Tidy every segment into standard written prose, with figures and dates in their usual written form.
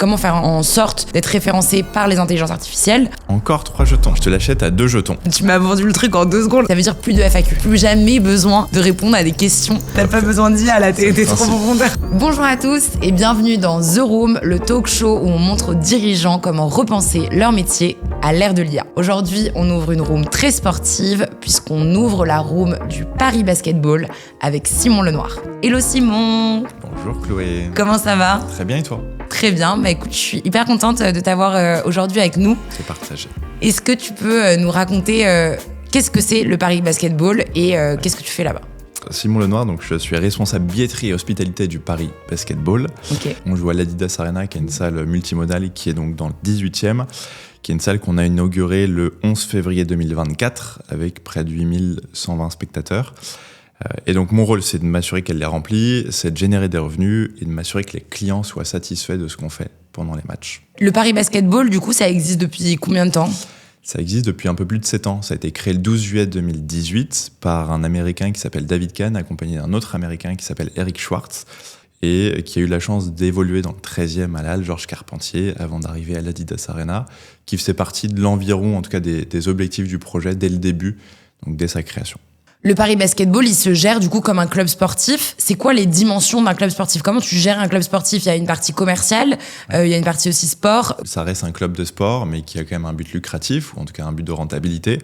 Comment faire en sorte d'être référencé par les intelligences artificielles. Encore 3 jetons, je te l'achète à 2 jetons. Tu m'as vendu le truc en 2 secondes. Ça veut dire plus de FAQ, plus jamais besoin de répondre à des questions. T'as pas besoin d'IA là, t'es trop profondeur. Bonjour à tous et bienvenue dans The Room, le talk show où on montre aux dirigeants comment repenser leur métier à l'ère de l'IA. Aujourd'hui, on ouvre une room très sportive puisqu'on ouvre la room du Paris Basketball avec Simon Lenoir. Hello Simon. Bonjour Chloé. Comment ça va ? Très bien et toi ? Très bien, bah écoute, je suis hyper contente de t'avoir aujourd'hui avec nous. C'est partagé. Est-ce que tu peux nous raconter qu'est-ce que c'est le Paris Basketball et qu'est-ce que tu fais là-bas ? Simon Lenoir, donc je suis responsable billetterie et hospitalité du Paris Basketball. Okay. On joue à l'Adidas Arena, qui est une salle multimodale qui est donc dans le 18e, qui est une salle qu'on a inaugurée le 11 février 2024 avec près de 8120 spectateurs. Et donc mon rôle, c'est de m'assurer qu'elle les remplit, c'est de générer des revenus et de m'assurer que les clients soient satisfaits de ce qu'on fait pendant les matchs. Le Paris Basketball, du coup, ça existe depuis combien de temps ? Ça existe depuis un peu plus de 7 ans. Ça a été créé le 12 juillet 2018 par un Américain qui s'appelle David Kahn, accompagné d'un autre Américain qui s'appelle Eric Schwartz, et qui a eu la chance d'évoluer dans le 13e à la Halle Georges Carpentier avant d'arriver à l'Adidas Arena, qui faisait partie de l'environ, en tout cas des objectifs du projet dès le début, donc dès sa création. Le Paris Basketball, il se gère du coup comme un club sportif. C'est quoi les dimensions d'un club sportif ? Comment tu gères un club sportif ? Il y a une partie commerciale, il y a une partie aussi sport. Ça reste un club de sport, mais qui a quand même un but lucratif, ou en tout cas un but de rentabilité.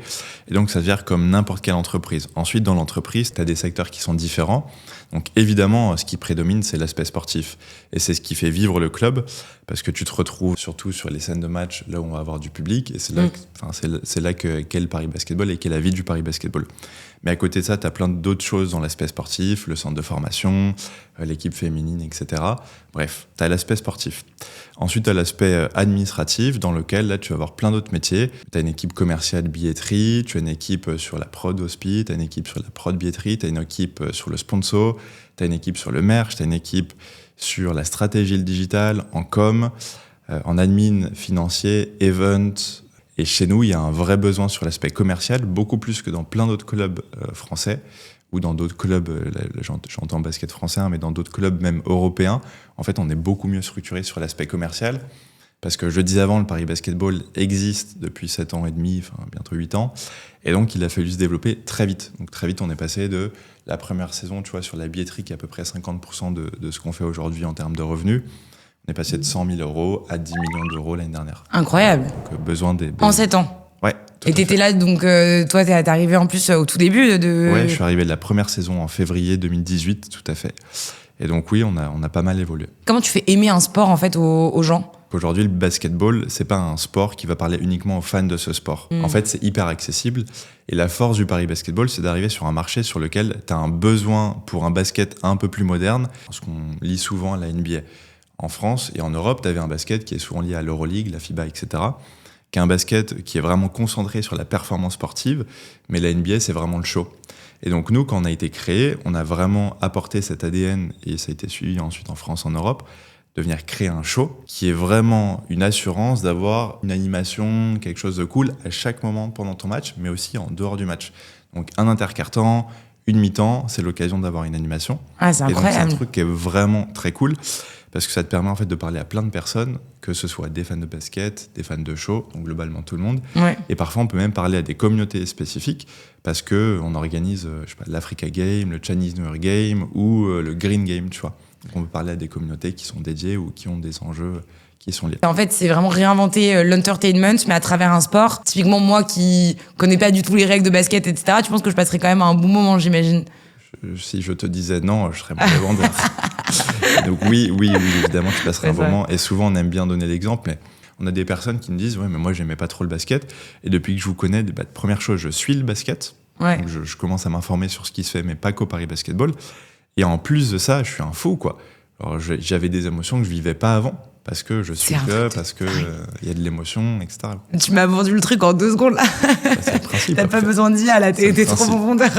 Et donc ça se gère comme n'importe quelle entreprise. Ensuite, dans l'entreprise, tu as des secteurs qui sont différents. Donc évidemment, ce qui prédomine, c'est l'aspect sportif. Et c'est ce qui fait vivre le club, parce que tu te retrouves surtout sur les scènes de match, là où on va avoir du public. Et c'est là qu'est le Paris Basketball et qu'est la vie du Paris Basketball. Mais à côté de ça, tu as plein d'autres choses dans l'aspect sportif, le centre de formation, l'équipe féminine, etc. Bref, tu as l'aspect sportif. Ensuite, tu as l'aspect administratif, dans lequel là, tu vas avoir plein d'autres métiers. Tu as une équipe commerciale billetterie, tu as une équipe sur la prod hospi, tu as une équipe sur la prod billetterie, tu as une équipe sur le sponsor, tu as une équipe sur le merch, tu as une équipe sur la stratégie, le digital, en com, en admin, financier, event. Et chez nous, il y a un vrai besoin sur l'aspect commercial, beaucoup plus que dans plein d'autres clubs français, ou dans d'autres clubs, j'entends basket français, mais dans d'autres clubs même européens. En fait, on est beaucoup mieux structuré sur l'aspect commercial, parce que je le disais avant, le Paris Basketball existe depuis 7 ans et demi, enfin bientôt 8 ans, et donc il a fallu se développer très vite. Donc très vite, on est passé de la première saison, tu vois, sur la billetterie, qui est à peu près 50% de ce qu'on fait aujourd'hui en termes de revenus. On est passé de 100 000 euros à 10 millions d'euros l'année dernière. Incroyable. Donc, besoin des... En 7 ans. Ouais. Et t'étais là, donc toi, t'es arrivé en plus au tout début de... Ouais, je suis arrivé de la première saison en février 2018, tout à fait. Et donc oui, on a pas mal évolué. Comment tu fais aimer un sport, en fait, aux gens ? Aujourd'hui, le basketball, c'est pas un sport qui va parler uniquement aux fans de ce sport. En fait, c'est hyper accessible. Et la force du Paris Basketball, c'est d'arriver sur un marché sur lequel t'as un besoin pour un basket un peu plus moderne, parce qu'on lit souvent à la NBA. En France et en Europe, tu avais un basket qui est souvent lié à l'Euroleague, la FIBA, etc., qui est un basket qui est vraiment concentré sur la performance sportive, mais la NBA, c'est vraiment le show. Et donc nous, quand on a été créé, on a vraiment apporté cet ADN, et ça a été suivi ensuite en France, en Europe, de venir créer un show qui est vraiment une assurance d'avoir une animation, quelque chose de cool à chaque moment pendant ton match, mais aussi en dehors du match. Donc un interquartant, une mi-temps, c'est l'occasion d'avoir une animation. Ah, c'est incroyable. Et donc c'est un truc qui est vraiment très cool, parce que ça te permet en fait de parler à plein de personnes, que ce soit des fans de basket, des fans de show, donc globalement tout le monde. Ouais. Et parfois on peut même parler à des communautés spécifiques, parce que on organise, l'Africa Game, le Chinese New Year Game ou le Green Game, tu vois. Donc on peut parler à des communautés qui sont dédiées ou qui ont des enjeux qui sont liés. En fait, c'est vraiment réinventer l'entertainment, mais à travers un sport. Typiquement, moi qui connais pas du tout les règles de basket, etc., tu penses que je passerais quand même un bon moment, j'imagine. Si je te disais non, je serais mauvais vendeur. Donc oui, évidemment, tu passerais un bon moment. Et souvent, on aime bien donner l'exemple, mais on a des personnes qui me disent « Ouais, mais moi, j'aimais pas trop le basket. Et depuis que je vous connais, première chose, je suis le basket. Ouais. Donc je commence à m'informer sur ce qui se fait, mais pas qu'au Paris Basketball. Et en plus de ça, je suis un fou, quoi. Alors, j'avais des émotions que je vivais pas avant. Parce que je suis là, parce que y a de l'émotion, etc. Tu m'as vendu le truc en 2 secondes, là. C'est le principe. T'as pas besoin d'IA, là. T'es trop profondeur.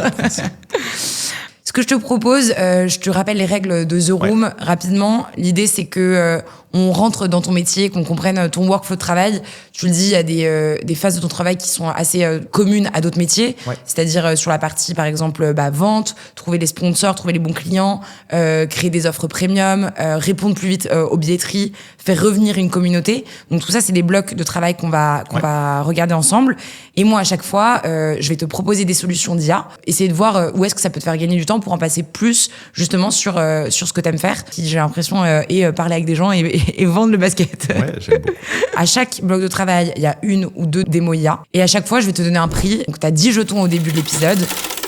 Ce que je te propose, je te rappelle les règles de The Room rapidement. L'idée, c'est que on rentre dans ton métier, qu'on comprenne ton workflow de travail. Tu le dis, il y a des phases de ton travail qui sont assez communes à d'autres métiers. Ouais. C'est-à-dire sur la partie, par exemple, vente, trouver des sponsors, trouver les bons clients, créer des offres premium, répondre plus vite aux billetteries, faire revenir une communauté. Donc tout ça, c'est des blocs de travail qu'on va regarder ensemble. Et moi, à chaque fois, je vais te proposer des solutions d'IA, essayer de voir où est-ce que ça peut te faire gagner du temps pour en passer plus, justement, sur ce que t'aimes faire, qui, j'ai l'impression, est parler avec des gens et vendre le basket. Ouais, j'aime beaucoup. À chaque bloc de travail, il y a 1 ou 2 démos IA. Et à chaque fois, je vais te donner un prix. Donc, t'as 10 jetons au début de l'épisode.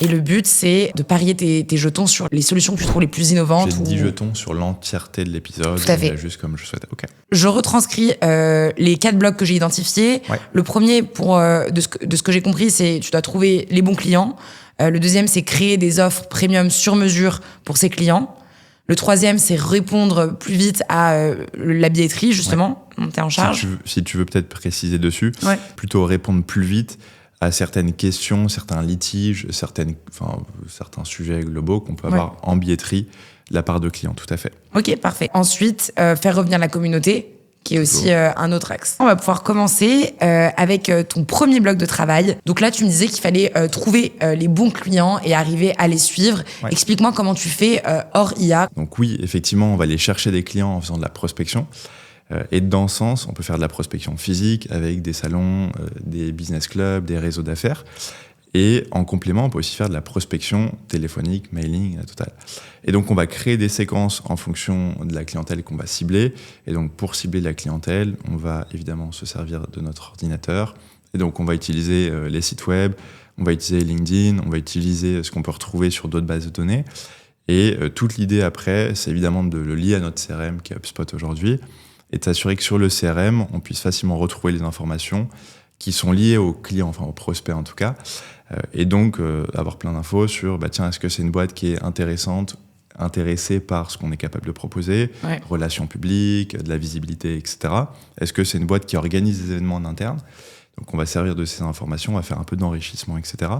Et le but, c'est de parier tes jetons sur les solutions que tu trouves les plus innovantes. J'ai 10 jetons sur l'entièreté de l'épisode. Tout à fait. Juste comme je souhaitais. Okay. Je retranscris les 4 blocs que j'ai identifiés. Ouais. Le premier, de ce que j'ai compris, c'est tu dois trouver les bons clients. Le deuxième, c'est créer des offres premium sur mesure pour ses clients. Le troisième, c'est répondre plus vite à la billetterie, justement, monter en charge. Si tu veux peut-être préciser dessus, plutôt répondre plus vite à certaines questions, certains litiges, certains sujets globaux qu'on peut avoir en billetterie de la part de clients, tout à fait. Ok, parfait. Ensuite, faire revenir la communauté, qui est aussi un autre axe. On va pouvoir commencer avec ton premier bloc de travail. Donc là, tu me disais qu'il fallait trouver les bons clients et arriver à les suivre. Ouais. Explique-moi comment tu fais hors IA. Donc oui, effectivement, on va aller chercher des clients en faisant de la prospection. Et dans ce sens, on peut faire de la prospection physique avec des salons, des business clubs, des réseaux d'affaires. Et en complément, on peut aussi faire de la prospection téléphonique, mailing, la totale. Et donc, on va créer des séquences en fonction de la clientèle qu'on va cibler. Et donc, pour cibler la clientèle, on va évidemment se servir de notre ordinateur. Et donc, on va utiliser les sites web, on va utiliser LinkedIn, on va utiliser ce qu'on peut retrouver sur d'autres bases de données. Et toute l'idée après, c'est évidemment de le lier à notre CRM qui est HubSpot aujourd'hui et de s'assurer que sur le CRM, on puisse facilement retrouver les informations qui sont liées aux clients, enfin aux prospects en tout cas. Et donc, avoir plein d'infos sur, est-ce que c'est une boîte qui est intéressée par ce qu'on est capable de proposer, relations publiques, de la visibilité, etc. Est-ce que c'est une boîte qui organise des événements en interne? Donc, on va servir de ces informations, on va faire un peu d'enrichissement, etc.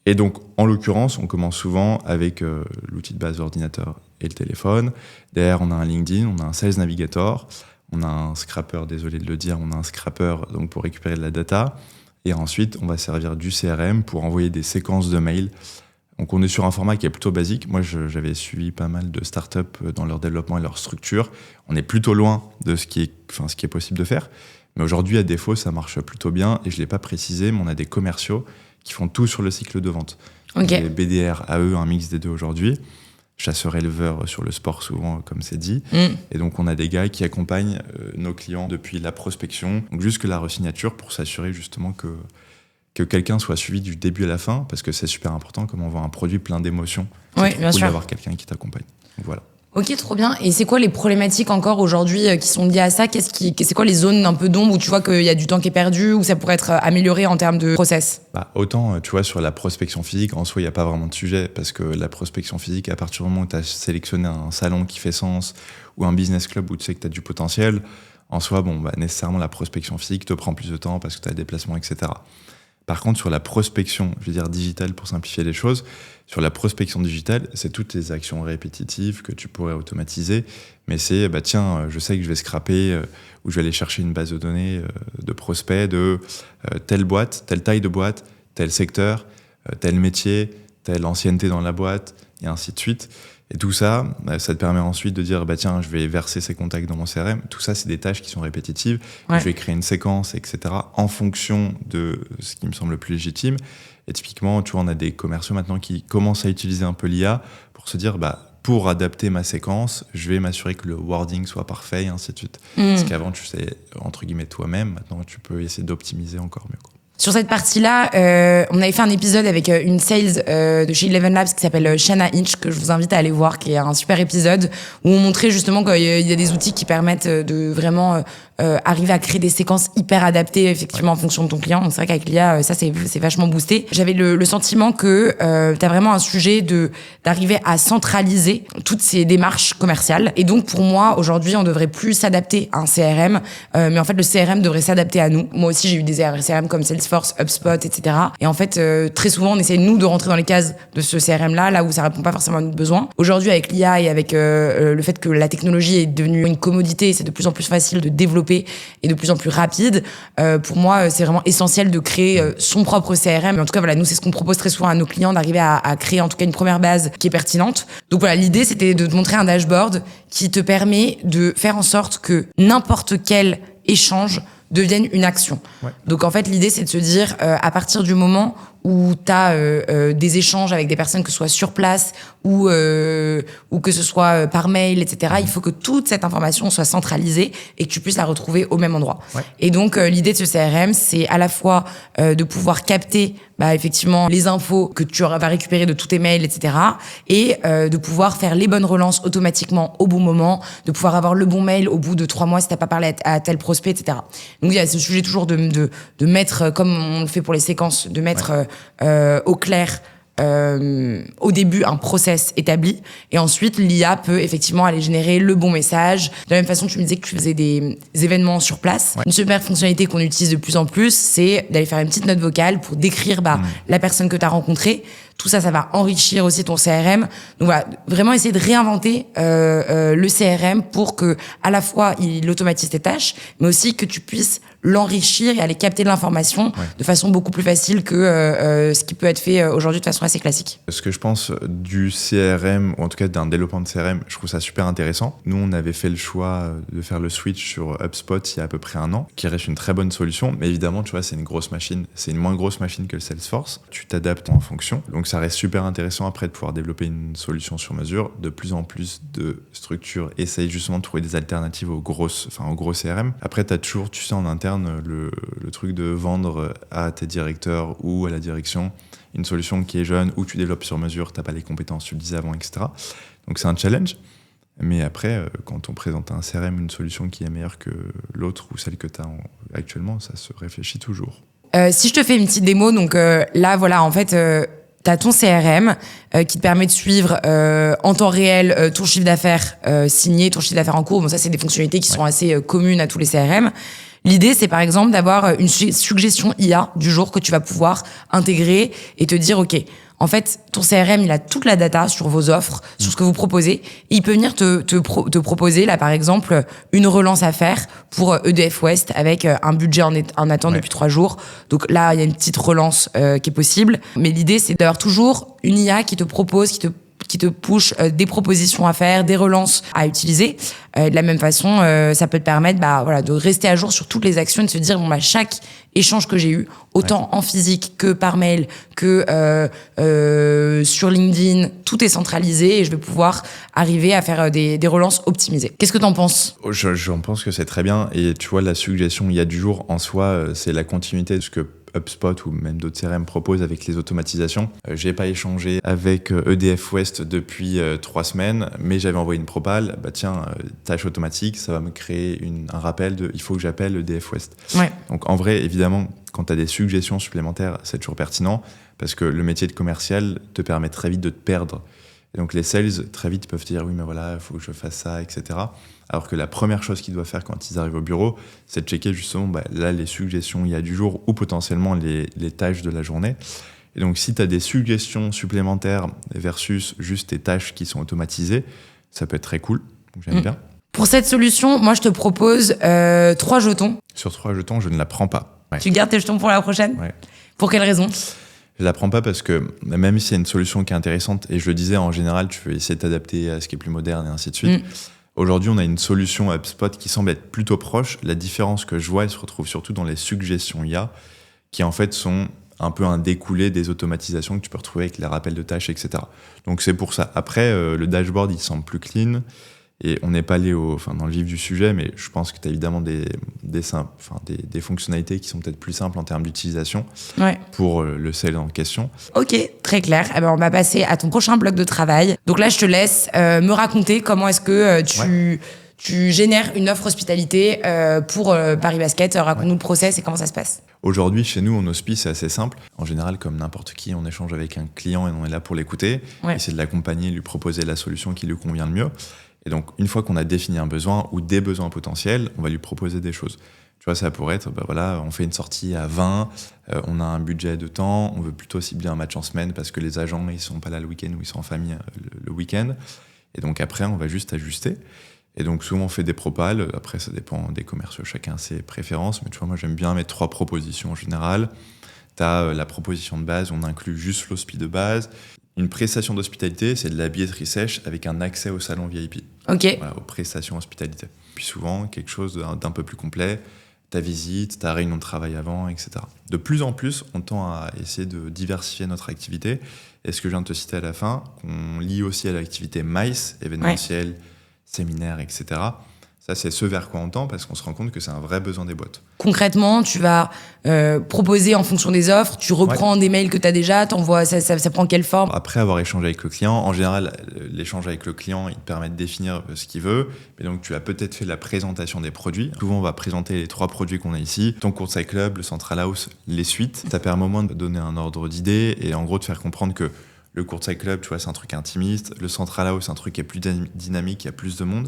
Et donc, en l'occurrence, on commence souvent avec l'outil de base d'ordinateur et le téléphone. Derrière, on a un LinkedIn, on a un Sales Navigator, on a un scrapper, désolé de le dire, on a un scrapper donc pour récupérer de la data. Et ensuite, on va servir du CRM pour envoyer des séquences de mails. Donc, on est sur un format qui est plutôt basique. Moi, j'avais suivi pas mal de startups dans leur développement et leur structure. On est plutôt loin de ce qui est possible de faire. Mais aujourd'hui, à défaut, ça marche plutôt bien. Et je ne l'ai pas précisé, mais on a des commerciaux qui font tout sur le cycle de vente. Okay. Des BDR, AE, un mix des deux aujourd'hui. Chasseurs-éleveurs sur le sport souvent, comme c'est dit. Et donc, on a des gars qui accompagnent nos clients depuis la prospection, donc jusque la resignature, pour s'assurer justement que quelqu'un soit suivi du début à la fin, parce que c'est super important, comme on vend un produit plein d'émotions. C'est cool d'avoir quelqu'un qui t'accompagne. Donc, voilà. Ok, trop bien. Et c'est quoi les problématiques encore aujourd'hui qui sont liées à ça? C'est quoi les zones un peu d'ombre où tu vois qu'il y a du temps qui est perdu, où ça pourrait être amélioré en termes de process? Autant, tu vois, sur la prospection physique, en soi, il n'y a pas vraiment de sujet, parce que la prospection physique, à partir du moment où tu as sélectionné un salon qui fait sens, ou un business club où tu sais que tu as du potentiel, en soi, nécessairement, la prospection physique te prend plus de temps parce que tu as des déplacements, etc. Par contre, sur la prospection, je veux dire digitale pour simplifier les choses, sur la prospection digitale, c'est toutes les actions répétitives que tu pourrais automatiser, mais c'est, je sais que je vais scraper ou je vais aller chercher une base de données de prospects de telle boîte, telle taille de boîte, tel secteur, tel métier, telle ancienneté dans la boîte, et ainsi de suite. Et tout ça, ça te permet ensuite de dire, je vais verser ces contacts dans mon CRM. Tout ça, c'est des tâches qui sont répétitives. Ouais. Je vais créer une séquence, etc., en fonction de ce qui me semble le plus légitime. Et typiquement, tu vois, on a des commerciaux maintenant qui commencent à utiliser un peu l'IA pour se dire, pour adapter ma séquence, je vais m'assurer que le wording soit parfait, et ainsi de suite. Parce qu'avant, tu sais, entre guillemets, toi-même. Maintenant, tu peux essayer d'optimiser encore mieux, quoi. Sur cette partie-là, on avait fait un épisode avec une sales de chez Eleven Labs qui s'appelle Shanna Inch, que je vous invite à aller voir, qui est un super épisode où on montrait justement qu'il y a des outils qui permettent de vraiment arriver à créer des séquences hyper adaptées effectivement en fonction de ton client. Donc c'est vrai qu'avec l'IA, ça c'est vachement boosté. J'avais le sentiment que t'as vraiment un sujet d'arriver à centraliser toutes ces démarches commerciales. Et donc pour moi, aujourd'hui, on devrait plus s'adapter à un CRM, mais en fait le CRM devrait s'adapter à nous. Moi aussi, j'ai eu des CRM comme Salesforce Salesforce, HubSpot, etc. Et en fait, très souvent, on essaie, nous, de rentrer dans les cases de ce CRM-là, là où ça répond pas forcément à notre besoin. Aujourd'hui, avec l'IA et avec le fait que la technologie est devenue une commodité, c'est de plus en plus facile de développer et de plus en plus rapide. Pour moi, c'est vraiment essentiel de créer son propre CRM. En tout cas, voilà, nous, c'est ce qu'on propose très souvent à nos clients, d'arriver à créer en tout cas une première base qui est pertinente. Donc voilà, l'idée, c'était de te montrer un dashboard qui te permet de faire en sorte que n'importe quel échange devienne une action. Ouais. Donc en fait, l'idée, c'est de se dire, à partir du moment où tu as des échanges avec des personnes, que ce soit sur place ou que ce soit par mail, etc., il faut que toute cette information soit centralisée et que tu puisses la retrouver au même endroit. Ouais. Et donc, l'idée de ce CRM, c'est à la fois de pouvoir capter effectivement les infos que tu vas récupérer de tous tes mails, etc., et de pouvoir faire les bonnes relances automatiquement au bon moment, de pouvoir avoir le bon mail au bout de 3 mois si tu n'as pas parlé à tel prospect, etc. Donc, il y a ce sujet toujours de mettre, comme on le fait pour les séquences, de mettre au clair au début un process établi, et ensuite l'IA peut effectivement aller générer le bon message. De la même façon, tu me disais que tu faisais des événements sur place. Ouais. Une super fonctionnalité qu'on utilise de plus en plus, c'est d'aller faire une petite note vocale pour décrire la personne que tu as rencontrée. Tout ça, ça va enrichir aussi ton CRM. Donc voilà, vraiment essayer de réinventer le CRM pour que à la fois il automatise tes tâches, mais aussi que tu puisses l'enrichir et aller capter de l'information de façon beaucoup plus facile que ce qui peut être fait aujourd'hui de façon assez classique. Ce que je pense du CRM, ou en tout cas d'un développement de CRM, je trouve ça super intéressant. Nous, on avait fait le choix de faire le switch sur HubSpot il y a à peu près 1 an, qui reste une très bonne solution, mais évidemment, tu vois, c'est une grosse machine. C'est une moins grosse machine que le Salesforce. Tu t'adaptes en fonction. Donc, ça reste super intéressant après de pouvoir développer une solution sur mesure. De plus en plus de structures essayent justement de trouver des alternatives aux gros CRM. Après, tu as toujours, tu sais, en interne, le truc de vendre à tes directeurs ou à la direction une solution qui est jeune, où tu développes sur mesure, tu n'as pas les compétences, tu le disais avant, etc. Donc c'est un challenge. Mais après, quand on présente à un CRM une solution qui est meilleure que l'autre ou celle que tu as actuellement, ça se réfléchit toujours. Si je te fais une petite démo, donc là, voilà, en fait... T'as ton CRM qui te permet de suivre en temps réel ton chiffre d'affaires signé, ton chiffre d'affaires en cours. Bon, ça, c'est des fonctionnalités qui sont assez communes à tous les CRM. L'idée, c'est par exemple d'avoir une suggestion IA du jour que tu vas pouvoir intégrer et te dire, OK, en fait, ton CRM, il a toute la data sur vos offres, sur ce que vous proposez. Et il peut venir te proposer, là, par exemple, une relance à faire pour EDF West avec un budget en attente depuis 3 jours. Donc là, il y a une petite relance qui est possible. Mais l'idée, c'est d'avoir toujours une IA qui te propose, qui te push des propositions à faire, des relances à utiliser. De la même façon, ça peut te permettre de rester à jour sur toutes les actions et de se dire, chaque échange que j'ai eu, autant en physique que par mail, que sur LinkedIn, tout est centralisé et je vais pouvoir arriver à faire des relances optimisées. Qu'est-ce que t'en penses ? J'en pense que c'est très bien. Et tu vois, la suggestion il y a du jour, en soi, c'est la continuité de ce que HubSpot ou même d'autres CRM proposent avec les automatisations. J'ai pas échangé avec EDF West depuis 3 semaines, mais j'avais envoyé une propale. Tâche automatique, ça va me créer un rappel de il faut que j'appelle EDF West. Ouais. Donc en vrai, évidemment, quand tu as des suggestions supplémentaires, c'est toujours pertinent parce que le métier de commercial te permet très vite de te perdre. Et donc les sales, très vite, peuvent te dire oui, mais voilà, il faut que je fasse ça, etc. Alors que la première chose qu'ils doivent faire quand ils arrivent au bureau, c'est de checker justement là les suggestions il y a du jour ou potentiellement les tâches de la journée. Et donc si tu as des suggestions supplémentaires versus juste tes tâches qui sont automatisées, ça peut être très cool. Donc j'aime bien. Pour cette solution, moi je te propose 3 jetons. Sur 3 jetons, je ne la prends pas. Ouais. Tu gardes tes jetons pour la prochaine ? Ouais. Pour quelle raison ? Je la prends pas parce que même si c'est une solution qui est intéressante, et je le disais, en général, tu veux essayer de t'adapter à ce qui est plus moderne et ainsi de suite. Aujourd'hui, on a une solution HubSpot qui semble être plutôt proche. La différence que je vois, elle se retrouve surtout dans les suggestions IA, qui en fait sont un peu un découlé des automatisations que tu peux retrouver avec les rappels de tâches, etc. Donc c'est pour ça. Après, le dashboard, il semble plus clean. Et on n'est pas allé dans le vif du sujet, mais je pense que tu as évidemment des fonctionnalités qui sont peut-être plus simples en termes d'utilisation pour le sales en question. Ok, très clair. On va passer à ton prochain bloc de travail. Donc là, je te laisse me raconter comment est-ce que tu génères une offre hospitalité pour Paris Basket. Raconte-nous le process et comment ça se passe. Aujourd'hui, chez nous, en hospice, c'est assez simple. En général, comme n'importe qui, on échange avec un client et on est là pour l'écouter, essayer de l'accompagner, lui proposer la solution qui lui convient le mieux. Et donc, une fois qu'on a défini un besoin ou des besoins potentiels, on va lui proposer des choses. Tu vois, ça pourrait être, on fait une sortie à 20, on a un budget de temps, on veut plutôt cibler un match en semaine parce que les agents, ils sont pas là le week-end ou ils sont en famille le week-end. Et donc après, on va juste ajuster. Et donc souvent, on fait des propals. Après, ça dépend des commerciaux, chacun ses préférences. Mais tu vois, moi, j'aime bien mettre 3 propositions en général. Tu as la proposition de base, on inclut juste l'hospi de base. Une prestation d'hospitalité, c'est de la billetterie sèche avec un accès au salon VIP. Ok. Voilà, aux prestations hospitalité. Puis souvent, quelque chose d'un peu plus complet. Ta visite, ta réunion de travail avant, etc. De plus en plus, on tend à essayer de diversifier notre activité. Et ce que je viens de te citer à la fin, qu'on lie aussi à l'activité MICE, événementiel, séminaire, etc. Ça, c'est ce vers quoi on tend parce qu'on se rend compte que c'est un vrai besoin des boîtes. Concrètement, tu vas proposer en fonction des offres, tu reprends des mails que tu as déjà, t'envoies, ça prend quelle forme? Après avoir échangé avec le client, en général, l'échange avec le client, il te permet de définir ce qu'il veut. Mais donc, tu as peut-être fait la présentation des produits. Souvent, on va présenter les 3 produits qu'on a ici. Ton courtside club, le Central House, les suites. Ça permet au moins de donner un ordre d'idée et en gros de faire comprendre que le courtside club, tu vois, c'est un truc intimiste. Le Central House, c'est un truc qui est plus dynamique, il y a plus de monde.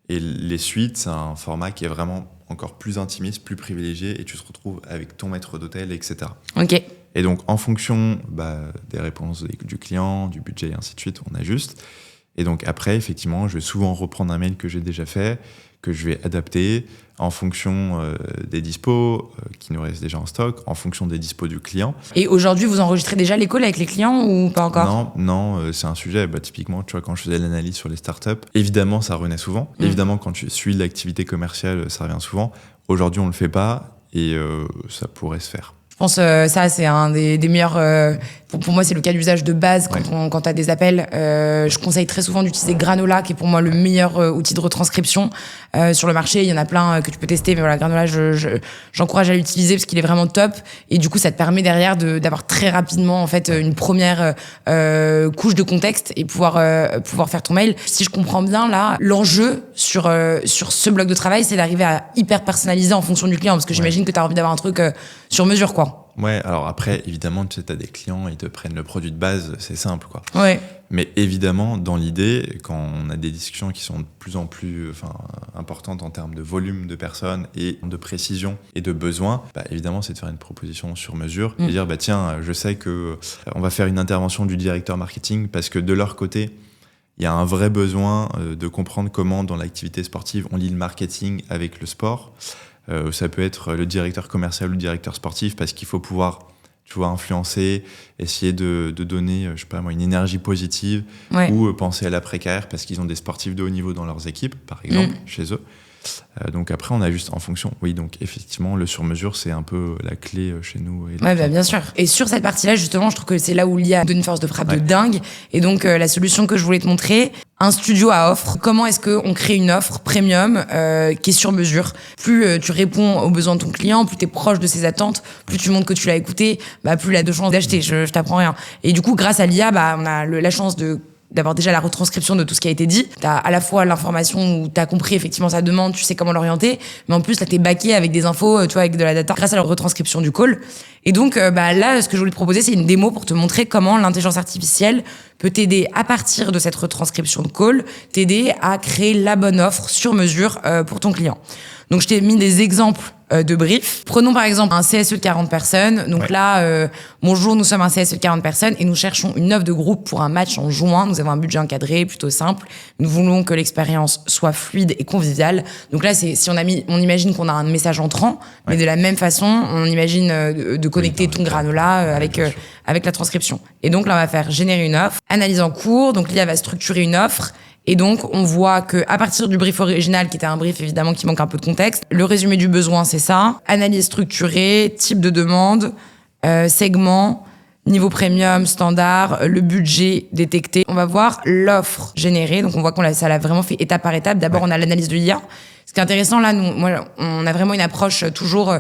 Et les suites, c'est un format qui est vraiment encore plus intimiste, plus privilégié, et tu te retrouves avec ton maître d'hôtel, etc. Ok. Et donc, en fonction des réponses du client, du budget, et ainsi de suite, on ajuste. Et donc après, effectivement, je vais souvent reprendre un mail que j'ai déjà fait, que je vais adapter en fonction des dispos qui nous restent déjà en stock, en fonction des dispos du client. Et aujourd'hui, vous enregistrez déjà les calls avec les clients ou pas encore? Non, c'est un sujet. Typiquement, tu vois, quand je faisais l'analyse sur les startups, évidemment, ça revenait souvent. Évidemment, quand tu suis l'activité commerciale, ça revient souvent. Aujourd'hui, on le fait pas et ça pourrait se faire. Je pense ça, c'est un des meilleurs... pour moi, c'est le cas d'usage de base quand tu as des appels. Je conseille très souvent d'utiliser Granola, qui est pour moi le meilleur outil de retranscription sur le marché. Il y en a plein que tu peux tester, mais voilà, Granola, j'encourage à l'utiliser parce qu'il est vraiment top. Et du coup, ça te permet derrière d'avoir très rapidement en fait une première couche de contexte et pouvoir faire ton mail. Si je comprends bien, là, l'enjeu sur ce bloc de travail, c'est d'arriver à hyper personnaliser en fonction du client, parce que j'imagine que tu as envie d'avoir un truc sur mesure, quoi. Ouais, alors après, évidemment, tu sais, t'as des clients, ils te prennent le produit de base, c'est simple, quoi. Ouais. Mais évidemment, dans l'idée, quand on a des discussions qui sont de plus en plus importantes en termes de volume de personnes et de précision et de besoins, évidemment, c'est de faire une proposition sur mesure et dire, tiens, je sais que on va faire une intervention du directeur marketing parce que de leur côté, il y a un vrai besoin de comprendre comment, dans l'activité sportive, on lie le marketing avec le sport. Ça peut être le directeur commercial ou le directeur sportif parce qu'il faut pouvoir, tu vois, influencer, essayer de donner, je sais pas moi, une énergie positive ou penser à l'après-carrière parce qu'ils ont des sportifs de haut niveau dans leurs équipes, par exemple, chez eux. Donc après, on a juste en fonction. Oui, donc effectivement, le sur-mesure, c'est un peu la clé chez nous. Bien sûr. Et sur cette partie-là, justement, je trouve que c'est là où l'IA donne une force de frappe de dingue. Et donc, la solution que je voulais te montrer, un studio à offre. Comment est-ce qu'on crée une offre premium qui est sur mesure? Plus tu réponds aux besoins de ton client, plus tu es proche de ses attentes, plus tu montres que tu l'as écouté, plus il a de chances d'acheter. Je t'apprends rien. Et du coup, grâce à l'IA, on a la chance d'avoir déjà la retranscription de tout ce qui a été dit. T'as à la fois l'information où t'as compris effectivement sa demande, tu sais comment l'orienter, mais en plus là t'es backé avec des infos, tu vois, avec de la data, grâce à la retranscription du call. Et donc là, ce que je voulais te proposer, c'est une démo pour te montrer comment l'intelligence artificielle peut t'aider à partir de cette retranscription de call, t'aider à créer la bonne offre sur mesure pour ton client. Donc je t'ai mis des exemples de brief. Prenons par exemple un CSE de 40 personnes. Donc là, bonjour, nous sommes un CSE de 40 personnes et nous cherchons une offre de groupe pour un match en juin. Nous avons un budget encadré, plutôt simple. Nous voulons que l'expérience soit fluide et conviviale. Donc là, si on imagine qu'on a un message entrant, mais de la même façon, on imagine de connecter ton Granola avec la transcription. Et donc là, on va faire générer une offre, analyse en cours. Donc l'IA va structurer une offre. Et donc, on voit que à partir du brief original, qui était un brief évidemment qui manque un peu de contexte, le résumé du besoin, c'est ça. Analyse structurée, type de demande, segment, niveau premium, standard, le budget détecté. On va voir l'offre générée. Donc, on voit ça l'a vraiment fait étape par étape. D'abord, on a l'analyse de l'IA. Ce qui est intéressant, là, on a vraiment une approche toujours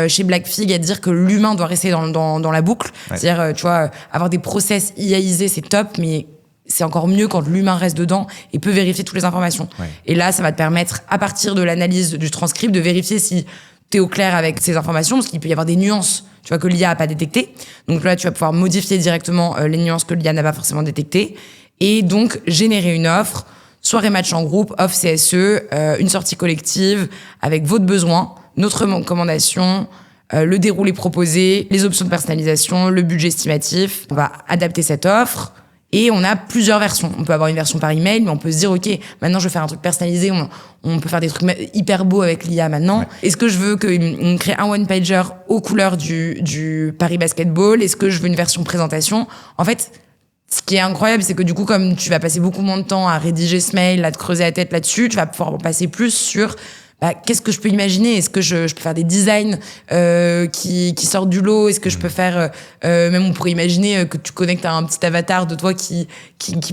chez Blackfig à dire que l'humain doit rester dans la boucle. C'est-à-dire, tu vois, avoir des process IAisés, c'est top, mais c'est encore mieux quand l'humain reste dedans et peut vérifier toutes les informations. Et là, ça va te permettre, à partir de l'analyse du transcript, de vérifier si t'es au clair avec ces informations, parce qu'il peut y avoir des nuances, tu vois, que l'IA n'a pas détectées. Donc là, tu vas pouvoir modifier directement les nuances que l'IA n'a pas forcément détectées. Et donc, générer une offre, soirée match en groupe, offre CSE, une sortie collective, avec votre besoin. notre recommandation, le déroulé proposé, les options de personnalisation, le budget estimatif. On va adapter cette offre et on a plusieurs versions. On peut avoir une version par email, mais on peut se dire, OK, maintenant je veux faire un truc personnalisé. On peut faire des trucs hyper beaux avec l'IA maintenant. Ouais. Est-ce que je veux qu'on crée un one-pager aux couleurs du Paris Basketball? Est-ce que je veux une version présentation? En fait, ce qui est incroyable, c'est que du coup, comme tu vas passer beaucoup moins de temps à rédiger ce mail, à te creuser la tête là-dessus, tu vas pouvoir passer plus sur qu'est-ce que je peux imaginer? Est-ce que je peux faire des designs qui sortent du lot? Est-ce que je peux faire même on pourrait imaginer que tu connectes à un petit avatar de toi qui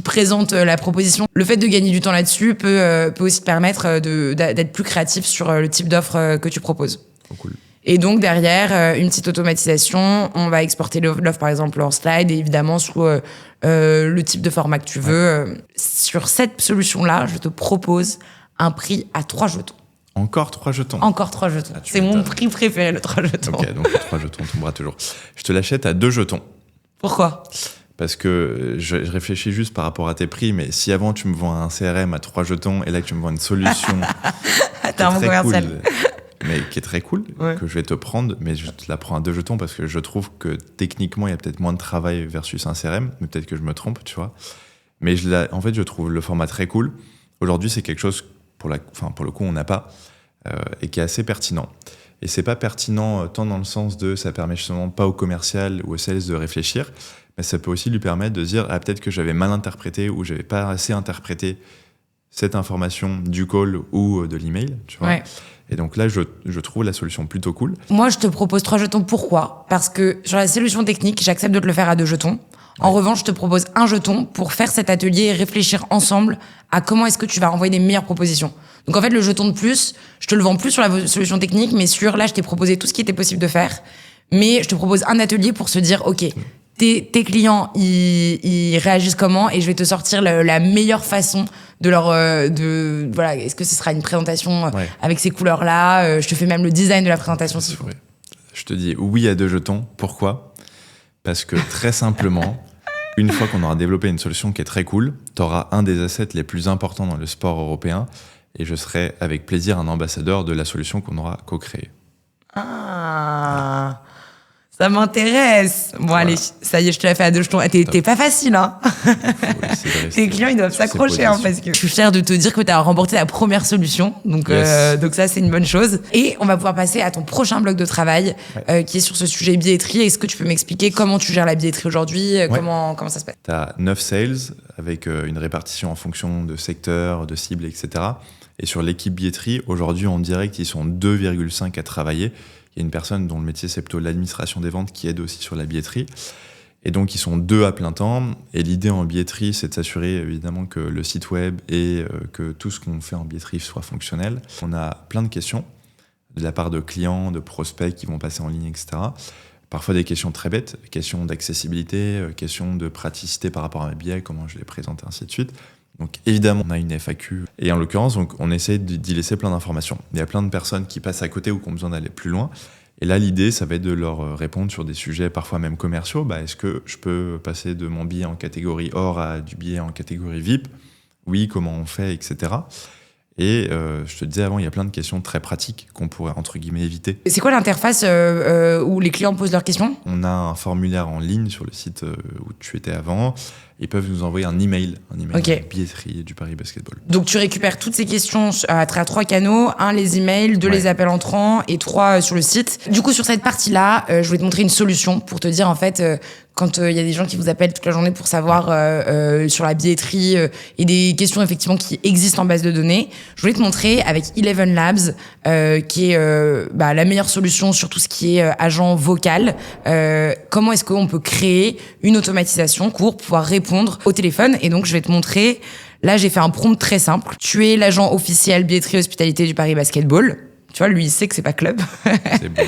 présente la proposition. Le fait de gagner du temps là-dessus peut aussi te permettre d'être plus créatif sur le type d'offre que tu proposes. Oh, cool. Et donc derrière une petite automatisation, on va exporter l'offre par exemple en slide et évidemment sous le type de format que tu veux. Ouais. Sur cette solution-là, je te propose un prix à 3 jetons. Encore 3 jetons. Encore 3 jetons. C'est mon prix préféré, le 3 jetons. Ok, donc le 3 jetons tombera toujours. Je te l'achète à 2 jetons. Pourquoi ? Parce que je réfléchis juste par rapport à tes prix, mais si avant tu me vends un CRM à 3 jetons et là que tu me vends une solution t'as un bon commercial. Cool, mais qui est très cool, ouais. Que je vais te prendre, mais je te la prends à 2 jetons parce que je trouve que techniquement il y a peut-être moins de travail versus un CRM, mais peut-être que je me trompe, tu vois. Mais en fait, je trouve le format très cool. Aujourd'hui, c'est quelque chose pour le coup, on n'a pas, et qui est assez pertinent. Et c'est pas pertinent tant dans le sens de ça permet justement pas au commercial ou au sales de réfléchir, mais ça peut aussi lui permettre de se dire peut-être que j'avais mal interprété ou j'avais pas assez interprété cette information du call ou de l'email, tu vois. Ouais. Et donc là, je trouve la solution plutôt cool. Moi, je te propose 3 jetons. Pourquoi ? Parce que sur la solution technique, j'accepte de te le faire à 2 jetons. En revanche, je te propose 1 jeton pour faire cet atelier et réfléchir ensemble à comment est-ce que tu vas envoyer des meilleures propositions. Donc en fait, le jeton de plus, je te le vends plus sur la solution technique, mais là, je t'ai proposé tout ce qui était possible de faire. Mais je te propose un atelier pour se dire, OK, tes clients, ils réagissent comment ? Et je vais te sortir la meilleure façon de voilà, est-ce que ce sera une présentation avec ces couleurs-là ? Je te fais même le design de la présentation. C'est vrai. Je te dis oui à 2 jetons. Pourquoi ? Parce que très simplement, une fois qu'on aura développé une solution qui est très cool, tu auras un des assets les plus importants dans le sport européen et je serai avec plaisir un ambassadeur de la solution qu'on aura co-créée. Ah, ça m'intéresse. Bon, voilà. Allez, ça y est, je te l'ai fait à 2 jetons. T'es pas facile, hein. Oui, tes clients, ils doivent s'accrocher, hein, parce que je suis fière de te dire que t'as remporté la première solution. Donc, donc ça, c'est une bonne chose. Et on va pouvoir passer à ton prochain bloc de travail, qui est sur ce sujet billetterie. Est-ce que tu peux m'expliquer comment tu gères la billetterie aujourd'hui ? Comment ça se passe ? T'as 9 sales avec une répartition en fonction de secteur, de cible, etc. Et sur l'équipe billetterie, aujourd'hui, en direct, ils sont 2,5 à travailler. Il y a une personne dont le métier, c'est plutôt l'administration des ventes qui aide aussi sur la billetterie. Et donc, ils sont 2 à plein temps. Et l'idée en billetterie, c'est de s'assurer évidemment que le site web et que tout ce qu'on fait en billetterie soit fonctionnel. On a plein de questions de la part de clients, de prospects qui vont passer en ligne, etc. Parfois des questions très bêtes, questions d'accessibilité, questions de praticité par rapport à mes billets, comment je les présente, et ainsi de suite. Donc évidemment, on a une FAQ. Et en l'occurrence, donc, on essaie d'y laisser plein d'informations. Il y a plein de personnes qui passent à côté ou qui ont besoin d'aller plus loin. Et là, l'idée, ça va être de leur répondre sur des sujets parfois même commerciaux. Est-ce que je peux passer de mon billet en catégorie or à du billet en catégorie VIP ? Oui, comment on fait, etc. Et je te disais avant, il y a plein de questions très pratiques qu'on pourrait, entre guillemets, éviter. C'est quoi l'interface où les clients posent leurs questions ? On a un formulaire en ligne sur le site où tu étais avant. Ils peuvent nous envoyer un email de billetterie du Paris Basketball. Donc tu récupères toutes ces questions à travers 3 canaux, 1 les emails, 2 les appels entrants et 3 sur le site. Du coup sur cette partie-là, je voulais te montrer une solution pour te dire en fait quand il y a des gens qui vous appellent toute la journée pour savoir sur la billetterie et des questions effectivement qui existent en base de données, je voulais te montrer avec Eleven Labs qui est la meilleure solution sur tout ce qui est agent vocal. Comment est-ce qu'on peut créer une automatisation pour pouvoir répondre au téléphone. Et donc je vais te montrer, là j'ai fait un prompt très simple. Tu es l'agent officiel billetterie hospitalité du Paris Basketball. Tu vois, lui il sait que c'est pas club. C'est beau.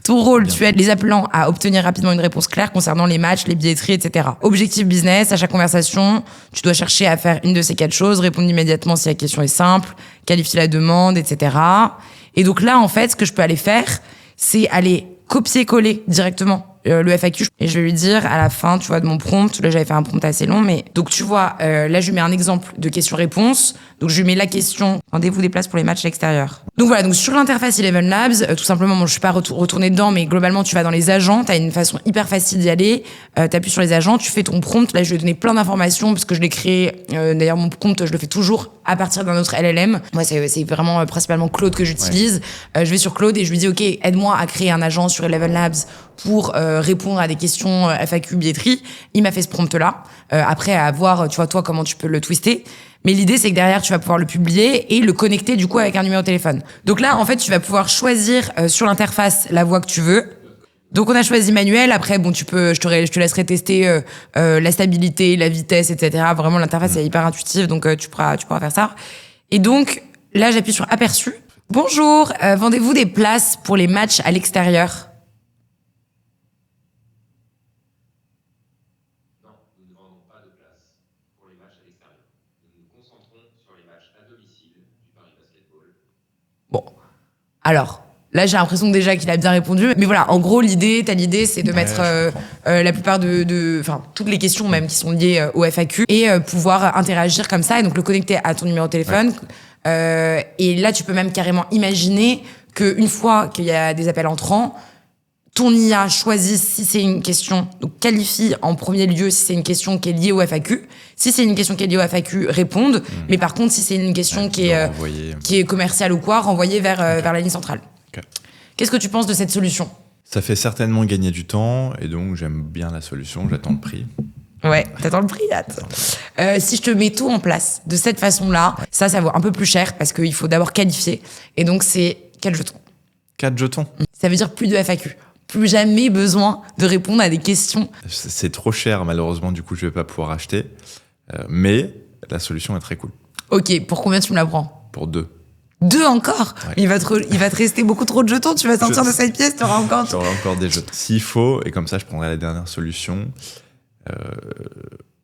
Ton rôle, tu aides les appelants à obtenir rapidement une réponse claire concernant les matchs, les billetteries, etc. Objectif business, à chaque conversation, tu dois chercher à faire une de ces 4 choses, répondre immédiatement si la question est simple, qualifier la demande, etc. Et donc là, en fait, ce que je peux aller faire, c'est aller copier-coller directement le FAQ et je vais lui dire à la fin, tu vois, de mon prompt, là j'avais fait un prompt assez long, mais donc tu vois, là je lui mets un exemple de question-réponse, donc je lui mets la question, rendez-vous des places pour les matchs à l'extérieur. Donc voilà, donc sur l'interface Eleven Labs, tout simplement, bon, je suis pas retournée dedans, mais globalement tu vas dans les agents, t'as une façon hyper facile d'y aller, t'appuies sur les agents, tu fais ton prompt, là je lui ai donné plein d'informations parce que je l'ai créé, d'ailleurs mon prompt je le fais toujours à partir d'un autre LLM. Moi c'est vraiment principalement Claude que j'utilise. Je vais sur Claude et je lui dis ok, aide-moi à créer un agent sur Eleven Labs pour répondre à des questions FAQ billetterie. Il m'a fait ce prompt là. Après à voir, tu vois toi comment tu peux le twister. Mais l'idée c'est que derrière tu vas pouvoir le publier et le connecter du coup avec un numéro de téléphone. Donc là en fait tu vas pouvoir choisir sur l'interface la voix que tu veux. Donc on a choisi manuel. Après bon je te laisserai tester la stabilité, la vitesse, etc. Vraiment l'interface est hyper intuitive donc tu pourras faire ça. Et donc là j'appuie sur aperçu. Bonjour, vendez-vous des places pour les matchs à l'extérieur? Non, nous ne vendons pas de places pour les matchs à l'extérieur. Nous nous concentrons sur les matchs à domicile du Paris Basketball. Bon, alors, là j'ai l'impression déjà qu'il a bien répondu. Mais voilà, en gros, l'idée c'est de mettre la plupart enfin, toutes les questions même qui sont liées au FAQ et pouvoir interagir comme ça et donc le connecter à ton numéro de téléphone. Ouais. Et là, tu peux même carrément imaginer qu'une fois qu'il y a des appels entrants, ton IA choisit si c'est une question, donc qualifie en premier lieu si c'est une question qui est liée au FAQ. Si c'est une question qui est liée au FAQ, réponde. Mais par contre, si c'est une question qui est commerciale ou quoi, renvoyer vers la ligne centrale. Okay. Qu'est-ce que tu penses de cette solution? Ça fait certainement gagner du temps et donc j'aime bien la solution, j'attends le prix. Ouais, t'attends le prix, si je te mets tout en place de cette façon-là, ça vaut un peu plus cher parce qu'il faut d'abord qualifier. Et donc, c'est 4 jetons. 4 jetons? Ça veut dire plus de FAQ. Plus jamais besoin de répondre à des questions. C'est trop cher, malheureusement, du coup, je vais pas pouvoir acheter. Mais la solution est très cool. Ok, pour combien tu me la prends? Pour 2. 2 encore? Ouais. Il va te rester beaucoup trop de jetons, tu vas sortir de cette pièce, t'auras encore... J'aurai encore des jetons. S'il faut, et comme ça, je prendrai la dernière solution...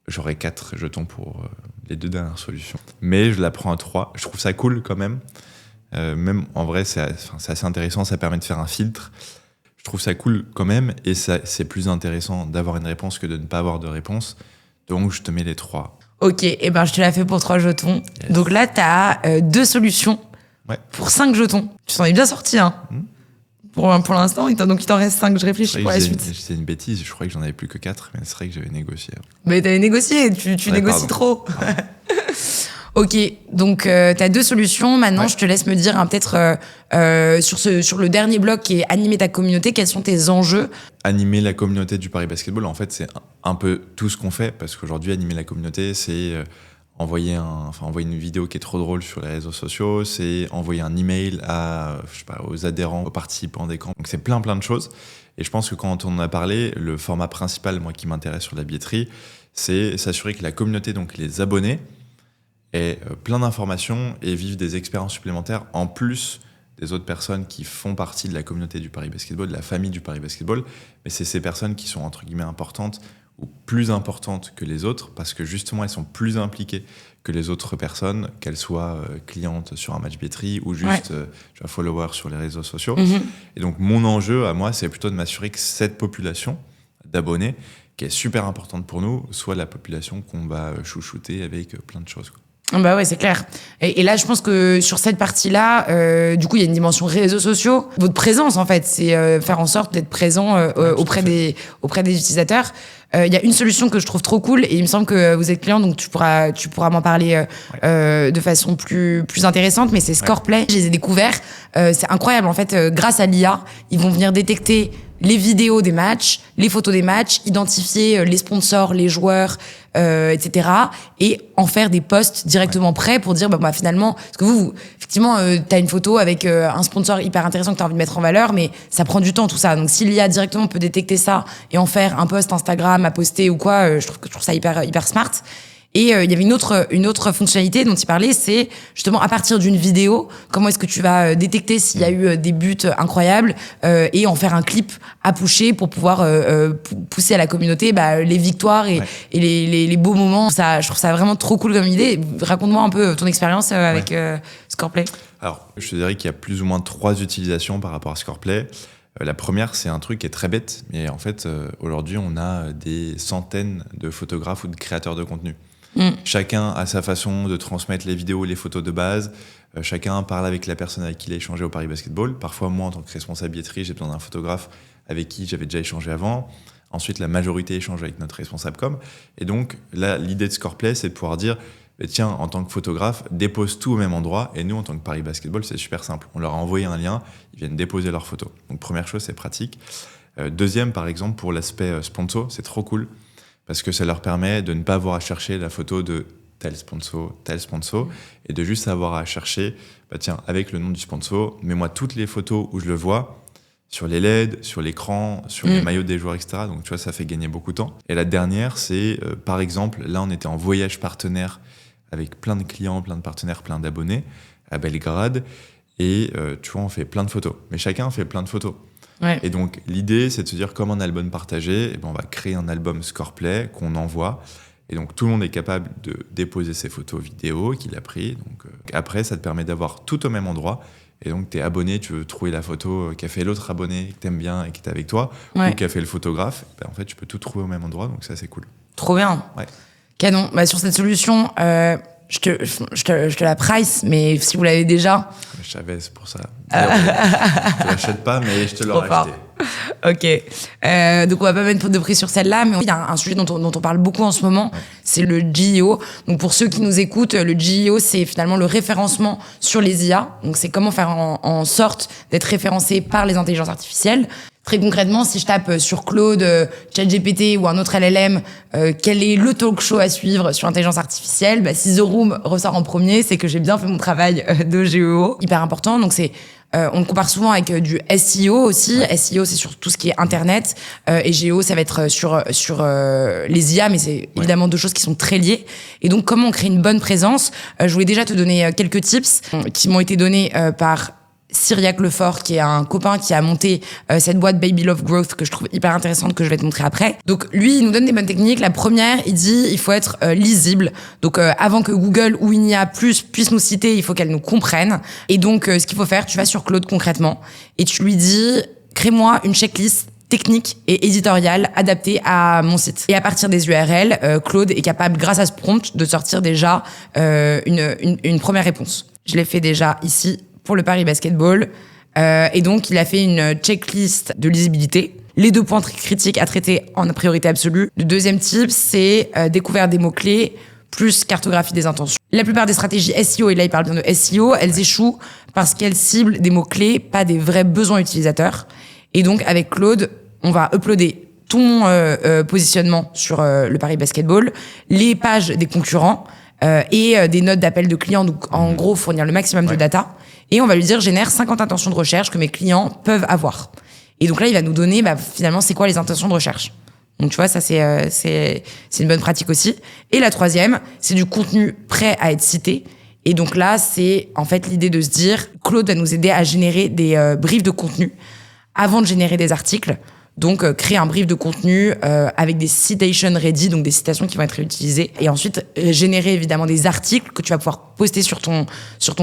j'aurai 4 jetons pour les 2 dernières solutions. Mais je la prends à 3. Je trouve ça cool quand même. Même en vrai, c'est assez intéressant. Ça permet de faire un filtre. Je trouve ça cool quand même. Et c'est plus intéressant d'avoir une réponse que de ne pas avoir de réponse. Donc, je te mets les 3. Ok, et ben je te la fais pour 3 jetons. Yes. Donc là, tu as 2 solutions pour 5 jetons. Tu t'en es bien sorti, hein. Pour l'instant, donc il t'en reste 5, je réfléchis pour la suite. C'est une bêtise, je croyais que j'en avais plus que 4, mais c'est vrai que j'avais négocié. Mais t'avais négocié, tu négocies trop. Ok, donc t'as 2 solutions. Maintenant, je te laisse me dire peut-être sur le dernier bloc qui est animer ta communauté, quels sont tes enjeux? Animer la communauté du Paris Basketball, en fait, c'est un peu tout ce qu'on fait, parce qu'aujourd'hui, animer la communauté, c'est... envoyer une vidéo qui est trop drôle sur les réseaux sociaux, c'est envoyer un email aux adhérents, aux participants des camps. Donc c'est plein de choses. Et je pense que quand on en a parlé, le format principal, moi, qui m'intéresse sur la billetterie, c'est s'assurer que la communauté, donc les abonnés, aient plein d'informations et vivent des expériences supplémentaires en plus des autres personnes qui font partie de la communauté du Paris Basketball, de la famille du Paris Basketball. Mais c'est ces personnes qui sont, entre guillemets, importantes ou plus importantes que les autres, parce que justement, elles sont plus impliquées que les autres personnes, qu'elles soient clientes sur un match billetterie ou juste follower sur les réseaux sociaux. Mm-hmm. Et donc, mon enjeu à moi, c'est plutôt de m'assurer que cette population d'abonnés, qui est super importante pour nous, soit la population qu'on va chouchouter avec plein de choses, quoi. Bah ouais, c'est clair. Et là, je pense que sur cette partie-là, du coup, il y a une dimension réseaux sociaux. Votre présence, en fait, c'est faire en sorte d'être présent auprès des utilisateurs. Il y a une solution que je trouve trop cool et il me semble que vous êtes client, donc tu pourras m'en parler de façon plus intéressante, mais c'est Scoreplay. Je les ai découverts. C'est incroyable, en fait. Grâce à l'IA, ils vont venir détecter les vidéos des matchs, les photos des matchs, identifier les sponsors, les joueurs, etc. et en faire des posts directement prêts pour dire finalement, parce que vous effectivement t'as une photo avec un sponsor hyper intéressant que t'as envie de mettre en valeur, mais ça prend du temps tout ça. Donc si l'IA directement peut détecter ça et en faire un post Instagram à poster ou quoi, je trouve ça hyper smart. Et il y avait une autre fonctionnalité dont il parlait, c'est justement à partir d'une vidéo, comment est-ce que tu vas détecter s'il y a eu des buts incroyables et en faire un clip à pusher pour pouvoir pousser à la communauté les victoires et les beaux moments. Ça, je trouve ça vraiment trop cool comme idée. Raconte-moi un peu ton expérience avec Scoreplay. Alors, je te dirais qu'il y a plus ou moins 3 utilisations par rapport à Scoreplay. La première, c'est un truc qui est très bête, mais en fait, aujourd'hui, on a des centaines de photographes ou de créateurs de contenu. Chacun a sa façon de transmettre les vidéos, les photos de base. Chacun parle avec la personne avec qui il a échangé au Paris Basketball. Parfois, moi, en tant que responsable billetterie, j'ai besoin d'un photographe avec qui j'avais déjà échangé avant. Ensuite, la majorité échange avec notre responsable com. Et donc, là, l'idée de Scoreplay, c'est de pouvoir dire tiens, en tant que photographe, dépose tout au même endroit. Et nous, en tant que Paris Basketball, c'est super simple. On leur a envoyé un lien, ils viennent déposer leurs photos. Donc, première chose, c'est pratique. Deuxième, par exemple, pour l'aspect sponsor, c'est trop cool parce que ça leur permet de ne pas avoir à chercher la photo de tel sponsor, et de juste avoir à chercher, tiens, avec le nom du sponsor, mets-moi toutes les photos où je le vois, sur les LED, sur l'écran, sur les maillots des joueurs, etc. Donc, tu vois, ça fait gagner beaucoup de temps. Et la dernière, c'est, par exemple, là, on était en voyage partenaire avec plein de clients, plein de partenaires, plein d'abonnés à Belgrade. Et tu vois, on fait plein de photos. Mais chacun fait plein de photos. Ouais. Et donc, l'idée, c'est de se dire, comme un album partagé, on va créer un album Scoreplay qu'on envoie. Et donc, tout le monde est capable de déposer ses photos vidéo qu'il a pris. Donc, après, ça te permet d'avoir tout au même endroit. Et donc, t'es abonné, tu veux trouver la photo qu'a fait l'autre abonné, que t'aimes bien et qui est avec toi, ou qu'a fait le photographe. En fait, tu peux tout trouver au même endroit. Donc, ça, c'est cool. Trop bien. Ouais. Canon. Sur cette solution, je te la price, mais si vous l'avez déjà... Je savais, c'est pour ça. Je ne l'achète pas, mais je te l'aurais acheté. Ok. Donc, on va pas mettre de prix sur celle-là, mais il y a un sujet dont on parle beaucoup en ce moment, c'est le GEO. Donc, pour ceux qui nous écoutent, le GEO, c'est finalement le référencement sur les IA. Donc, c'est comment faire en sorte d'être référencé par les intelligences artificielles. Très concrètement, si je tape sur Claude, ChatGPT ou un autre LLM, quel est le talk show à suivre sur l'intelligence artificielle, si The Room ressort en premier, c'est que j'ai bien fait mon travail de GEO. Hyper important. Donc, on le compare souvent avec du SEO aussi. SEO, c'est sur tout ce qui est Internet. Et GEO, ça va être sur les IA, mais c'est évidemment deux choses qui sont très liées. Et donc, comment on crée une bonne présence? Je voulais déjà te donner quelques tips qui m'ont été donnés par Cyriac Lefort, qui est un copain qui a monté cette boîte Baby Love Growth que je trouve hyper intéressante, que je vais te montrer après. Donc lui, il nous donne des bonnes techniques. La première, il dit il faut être lisible. Donc avant que Google ou une IA puisse nous citer, il faut qu'elle nous comprenne. Et donc ce qu'il faut faire, tu vas sur Claude concrètement et tu lui dis crée-moi une checklist technique et éditoriale adaptée à mon site. Et à partir des URL, Claude est capable, grâce à ce prompt, de sortir déjà une première réponse. Je l'ai fait déjà ici pour le Paris Basketball. Et donc, il a fait une checklist de lisibilité. Les 2 points critiques à traiter en priorité absolue. Le deuxième type, c'est découvert des mots-clés plus cartographie des intentions. La plupart des stratégies SEO, et là, il parle bien de SEO, elles échouent parce qu'elles ciblent des mots-clés, pas des vrais besoins utilisateurs. Et donc, avec Claude, on va uploader ton positionnement sur le Paris Basketball, les pages des concurrents et des notes d'appel de clients. Donc, en gros, fournir le maximum de data. Et on va lui dire, génère 50 intentions de recherche que mes clients peuvent avoir. Et donc là, il va nous donner, finalement, c'est quoi les intentions de recherche. Donc, tu vois, ça, c'est une bonne pratique aussi. Et la troisième, c'est du contenu prêt à être cité. Et donc là, c'est en fait l'idée de se dire, Claude va nous aider à générer des briefs de contenu avant de générer des articles. Donc, créer un brief de contenu avec des citations ready, donc des citations qui vont être réutilisées. Et ensuite, générer évidemment des articles que tu vas pouvoir poster sur ton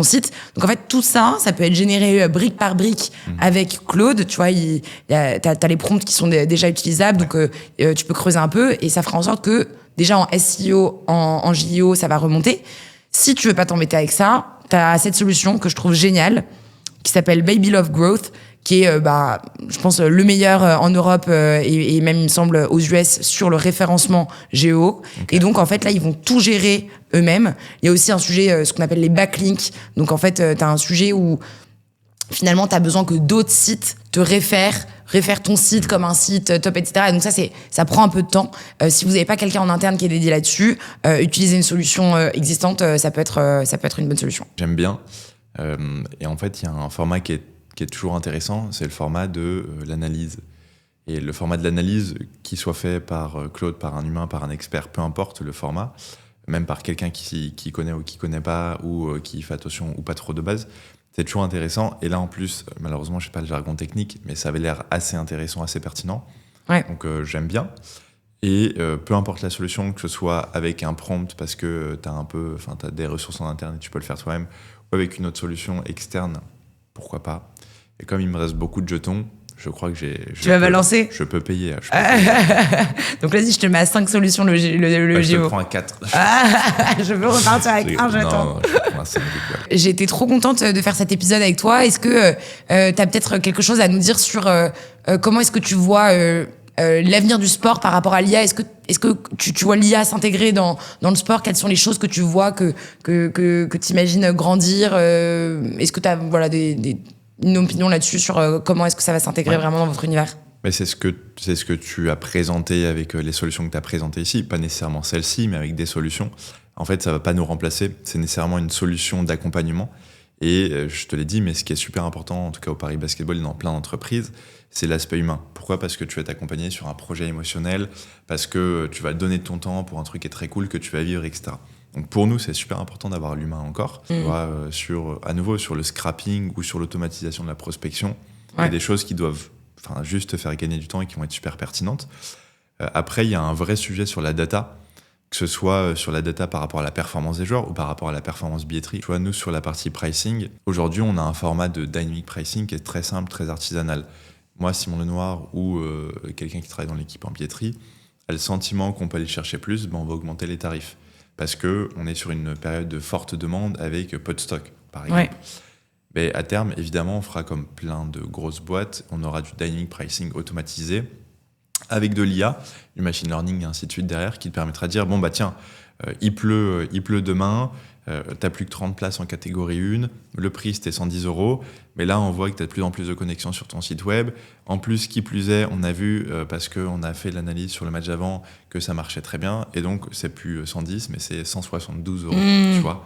site. Donc, en fait, tout ça, ça peut être généré brique par brique avec Claude. Tu vois, t'as les prompts qui sont déjà utilisables. Donc, tu peux creuser un peu et ça fera en sorte que, déjà en SEO, en JEO, ça va remonter. Si tu veux pas t'embêter avec ça, t'as cette solution que je trouve géniale, qui s'appelle Baby Love Growth, qui est, je pense, le meilleur en Europe et même, il me semble, aux US sur le référencement GEO. Okay. Et donc, en fait, là, ils vont tout gérer eux-mêmes. Il y a aussi un sujet, ce qu'on appelle les backlinks. Donc, en fait, tu as un sujet où, finalement, tu as besoin que d'autres sites te réfèrent ton site comme un site top, etc. Et donc, ça prend un peu de temps. Si vous n'avez pas quelqu'un en interne qui est dédié là-dessus, utiliser une solution existante, ça peut être une bonne solution. J'aime bien. Et en fait, il y a un format qui est toujours intéressant, c'est le format de l'analyse. Et le format de l'analyse, qu'il soit fait par Claude, par un humain, par un expert, peu importe le format, même par quelqu'un qui connaît ou qui connaît pas, ou qui fait attention ou pas trop de base, c'est toujours intéressant. Et là, en plus, malheureusement, je sais pas le jargon technique, mais ça avait l'air assez intéressant, assez pertinent. Ouais. Donc, j'aime bien. Et peu importe la solution, que ce soit avec un prompt, parce que t'as des ressources en interne et tu peux le faire toi-même, ou avec une autre solution externe, pourquoi pas. Et comme il me reste beaucoup de jetons, Je crois que Tu vas balancer? Je peux payer. Donc vas-y, je te mets à 5 solutions le Je Géo. te prends à 4. Je veux repartir avec un jeton. Non, je te prends à 5. J'ai été trop contente de faire cet épisode avec toi. Est-ce que tu as peut-être quelque chose à nous dire sur comment est-ce que tu vois l'avenir du sport par rapport à l'IA? Est-ce que tu vois l'IA s'intégrer dans le sport? Quelles sont les choses que tu vois que tu imagines grandir? Est-ce que tu as une opinion là-dessus sur comment est-ce que ça va s'intégrer vraiment dans votre univers? Mais c'est ce que tu as présenté avec les solutions que tu as présentées ici, pas nécessairement celle-ci, mais avec des solutions. En fait, ça va pas nous remplacer, c'est nécessairement une solution d'accompagnement. Et je te l'ai dit, mais ce qui est super important, en tout cas au Paris Basketball et dans plein d'entreprises, c'est l'aspect humain. Pourquoi ? Parce que tu vas t'accompagner sur un projet émotionnel, parce que tu vas donner de ton temps pour un truc qui est très cool, que tu vas vivre, etc. Donc pour nous, c'est super important d'avoir l'humain encore. Tu vois, à nouveau, sur le scrapping ou sur l'automatisation de la prospection, il y a des choses qui doivent juste te faire gagner du temps et qui vont être super pertinentes. Après, il y a un vrai sujet sur la data, que ce soit sur la data par rapport à la performance des joueurs ou par rapport à la performance billetterie. Tu vois, nous, sur la partie pricing, aujourd'hui, on a un format de dynamic pricing qui est très simple, très artisanal. Moi, Simon Lenoir ou quelqu'un qui travaille dans l'équipe en billetterie a le sentiment qu'on peut aller chercher plus, on va augmenter les tarifs. Parce qu'on est sur une période de forte demande avec peu de stock, par exemple. Ouais. Mais à terme, évidemment, on fera comme plein de grosses boîtes, on aura du dynamic pricing automatisé avec de l'IA, du machine learning et ainsi de suite derrière, qui te permettra de dire, bon bah tiens, il pleut demain, t'as plus que 30 places en catégorie 1, le prix c'était 110 €, mais là on voit que t'as de plus en plus de connexions sur ton site web. En plus, qui plus est, on a vu, parce qu'on a fait l'analyse sur le match avant, que ça marchait très bien, et donc c'est plus 110, mais c'est 172 €, tu vois.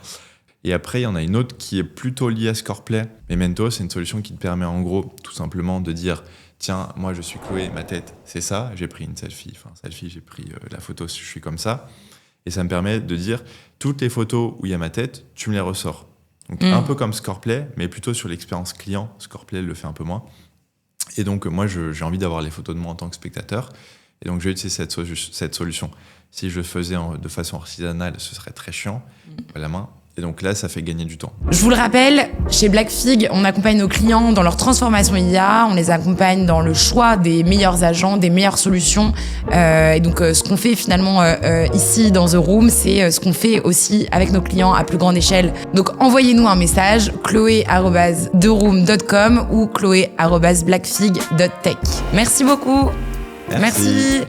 Et après, il y en a une autre qui est plutôt liée à Scoreplay. Memento, c'est une solution qui te permet en gros tout simplement de dire tiens, moi je suis Chloé, ma tête c'est ça, j'ai pris une selfie, j'ai pris la photo, je suis comme ça. Et ça me permet de dire toutes les photos où il y a ma tête, tu me les ressors. Donc un peu comme Scoreplay, mais plutôt sur l'expérience client. Scoreplay le fait un peu moins. Et donc moi j'ai envie d'avoir les photos de moi en tant que spectateur. Et donc je vais utiliser cette solution. Si je le faisais de façon artisanale, ce serait très chiant à la main. Et donc là, ça fait gagner du temps. Je vous le rappelle, chez Blackfig, on accompagne nos clients dans leur transformation IA, on les accompagne dans le choix des meilleurs agents, des meilleures solutions. Et donc, ce qu'on fait finalement ici dans The Room, c'est ce qu'on fait aussi avec nos clients à plus grande échelle. Donc, envoyez-nous un message, chloé@theroom.com ou chloé@blackfig.tech. Merci beaucoup. Merci.